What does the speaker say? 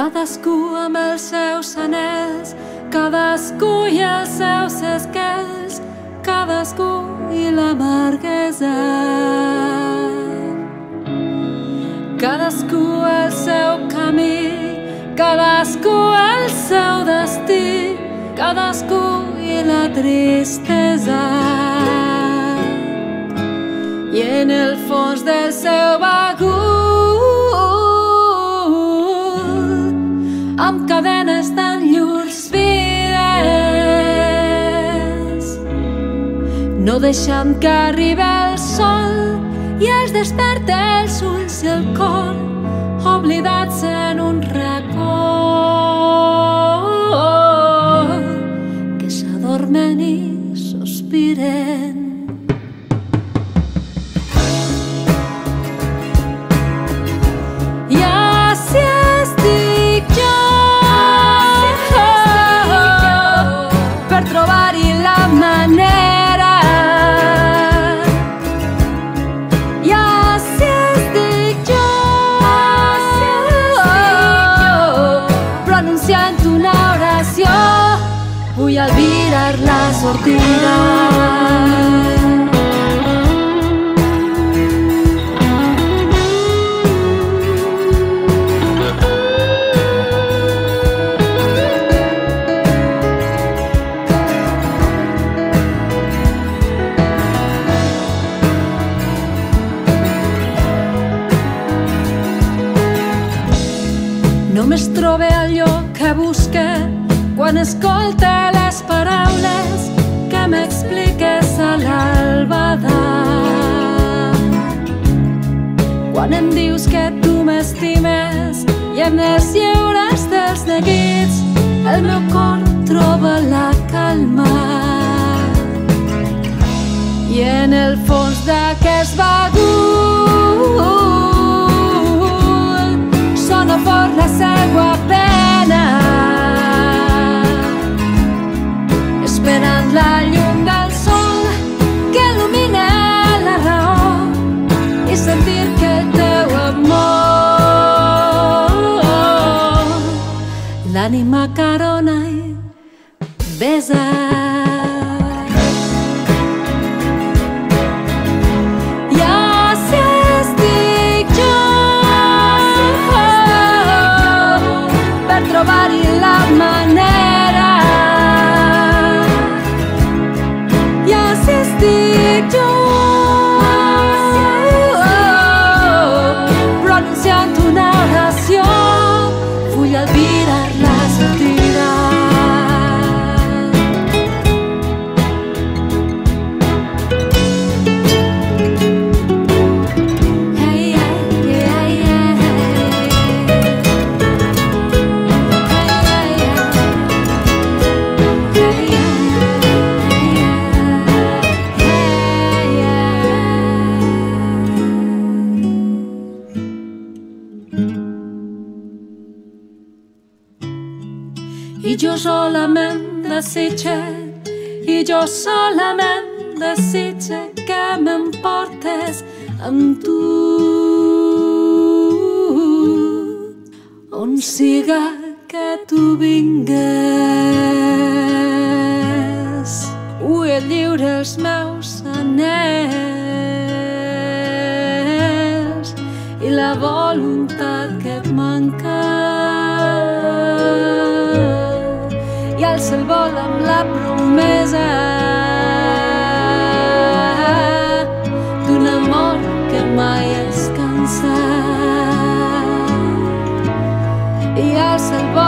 Cadascú amb els seus anells, cadascú i els seus esquells, cadascú i l'amarguesa. Cadascú el seu camí, cadascú el seu destí, cadascú i la tristesa. I en el fons del seu bagul, amb cadenes tan llurs vides, no deixant que arribi el sol i els desperta els ulls i el cor, oblidats en un racó, que s'adormen i sospiren. Vull albirar la sortida. Només trobe allò que busque quan escolte les paraules que m'expliques a l'albada. Quan em dius que tu m'estimes i en els lliures dels neguits el meu cor troba la calma. I en el fons d'aquest bagul sona fort la seua pena, esperant la llum del sol que il·lumina la raó i sentir que el teu amor l'ànima carona i besa. Trobar-hi la manera, i així estic jo, pronunciant una oració, vull albirar la sortida. I jo solament desitge que m'emportes amb tu on siga que tu vingues. Vull lliure els meus anells i la voluntat que et manca, i alça el vol amb la promesa d'un amor que mai es cansa. I alça el vol